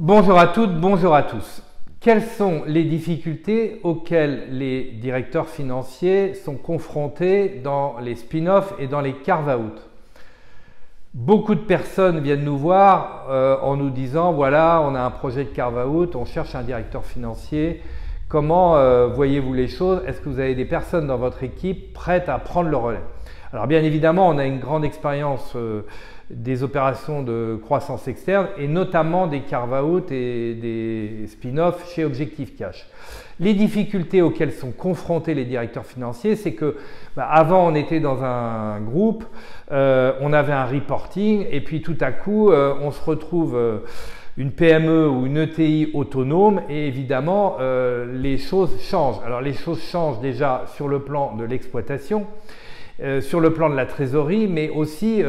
Bonjour à toutes, bonjour à tous. Quelles sont les difficultés auxquelles les directeurs financiers sont confrontés dans les spin-offs et dans les carve-out? Beaucoup de personnes viennent nous voir en nous disant voilà, on a un projet de carve-out, on cherche un directeur financier. Comment voyez-vous les choses? Est-ce que vous avez des personnes dans votre équipe prêtes à prendre le relais? Alors bien évidemment, on a une grande expérience des opérations de croissance externe et notamment des carve-out et des spin-offs chez Objectif Cash. Les difficultés auxquelles sont confrontés les directeurs financiers, c'est que avant on était dans un groupe, on avait un reporting et puis tout à coup on se retrouve une PME ou une ETI autonome et évidemment les choses changent. Alors les choses changent déjà sur le plan de l'exploitation, sur le plan de la trésorerie, mais aussi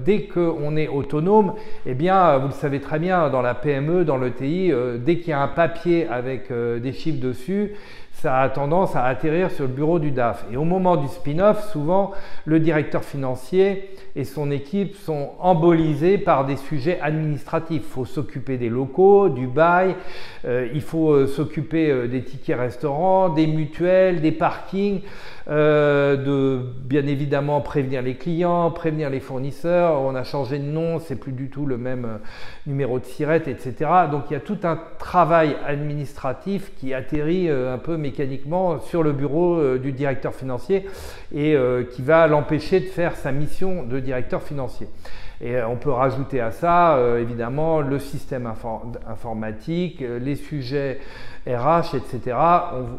dès qu'on est autonome, eh bien, vous le savez très bien, dans la PME, dans l'ETI, dès qu'il y a un papier avec des chiffres dessus, ça a tendance à atterrir sur le bureau du DAF. Et au moment du spin-off, souvent, le directeur financier et son équipe sont embolisés par des sujets administratifs. Il faut s'occuper des locaux, du bail, il faut s'occuper des tickets restaurants, des mutuelles, des parkings, de bien évidemment prévenir les clients, prévenir les fournisseurs. On a changé de nom, c'est plus du tout le même numéro de SIRET, etc. Donc il y a tout un travail administratif qui atterrit un peu mécaniquement sur le bureau du directeur financier et qui va l'empêcher de faire sa mission de directeur financier. Et on peut rajouter à ça, évidemment, le système informatique, les sujets RH, etc.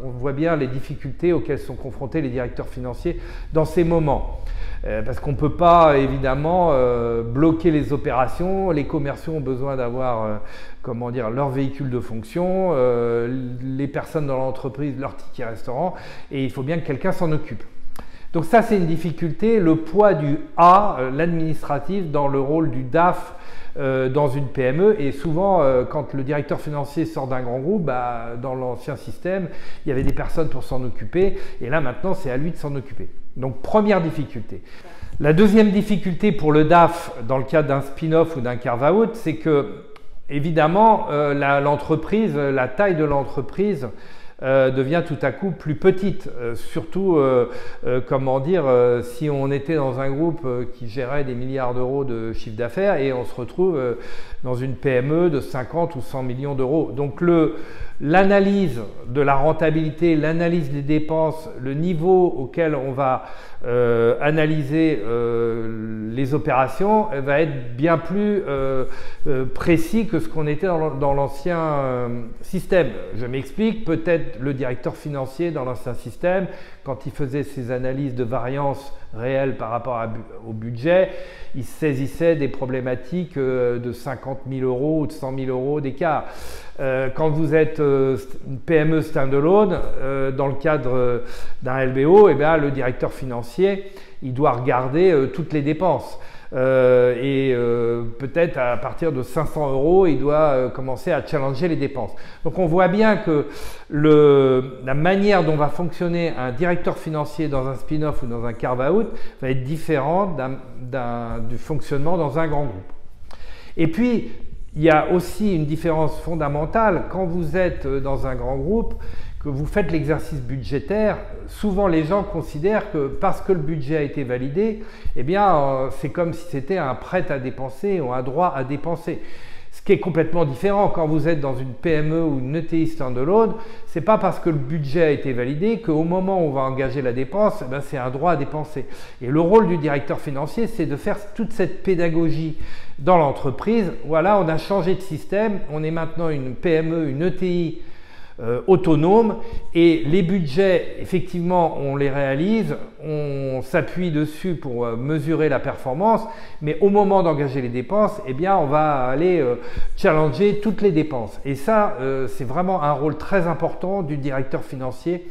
On voit bien les difficultés auxquelles sont confrontés les directeurs financiers dans ces moments. Parce qu'on ne peut pas, évidemment, bloquer les opérations. Les commerciaux ont besoin d'avoir, comment dire, leur véhicule de fonction, les personnes dans l'entreprise, leur ticket restaurant, et il faut bien que quelqu'un s'en occupe. Donc ça, c'est une difficulté, le poids du A, l'administratif, dans le rôle du DAF dans une PME. Et souvent, quand le directeur financier sort d'un grand groupe, dans l'ancien système, il y avait des personnes pour s'en occuper. Et là, maintenant, c'est à lui de s'en occuper. Donc, première difficulté. La deuxième difficulté pour le DAF, dans le cadre d'un spin-off ou d'un carve-out, c'est que, évidemment, l'entreprise, la taille de l'entreprise, devient tout à coup plus petite, surtout comment dire, si on était dans un groupe qui gérait des milliards d'euros de chiffre d'affaires et on se retrouve dans une PME de 50 ou 100 millions d'euros. Donc l'analyse de la rentabilité, l'analyse des dépenses, le niveau auquel on va analyser les opérations va être bien plus précis que ce qu'on était dans l'ancien système. Je m'explique, peut-être le directeur financier dans l'ancien système, quand il faisait ses analyses de variance réelle par rapport au budget, il saisissait des problématiques de 50 000 euros ou de 100 000 euros d'écart. Quand vous êtes une PME standalone, dans le cadre d'un LBO, eh bien, le directeur financier, il doit regarder toutes les dépenses. Peut-être à partir de 500 euros, il doit commencer à challenger les dépenses. Donc on voit bien que la manière dont va fonctionner un directeur financier dans un spin-off ou dans un carve-out va être différente du fonctionnement dans un grand groupe. Et puis, il y a aussi une différence fondamentale quand vous êtes dans un grand groupe, que vous faites l'exercice budgétaire, souvent les gens considèrent que parce que le budget a été validé, eh bien c'est comme si c'était un prêt à dépenser ou un droit à dépenser. Ce qui est complètement différent quand vous êtes dans une PME ou une ETI standalone, c'est pas parce que le budget a été validé qu'au moment où on va engager la dépense, c'est un droit à dépenser. Et le rôle du directeur financier, c'est de faire toute cette pédagogie dans l'entreprise. Voilà, on a changé de système, on est maintenant une PME, une ETI autonome et les budgets, effectivement, on les réalise, on s'appuie dessus pour mesurer la performance, mais au moment d'engager les dépenses, eh bien, on va aller challenger toutes les dépenses. Et ça, c'est vraiment un rôle très important du directeur financier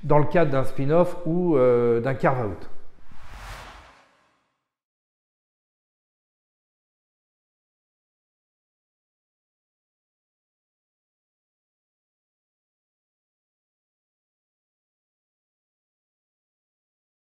dans le cadre d'un spin-off ou d'un carve-out.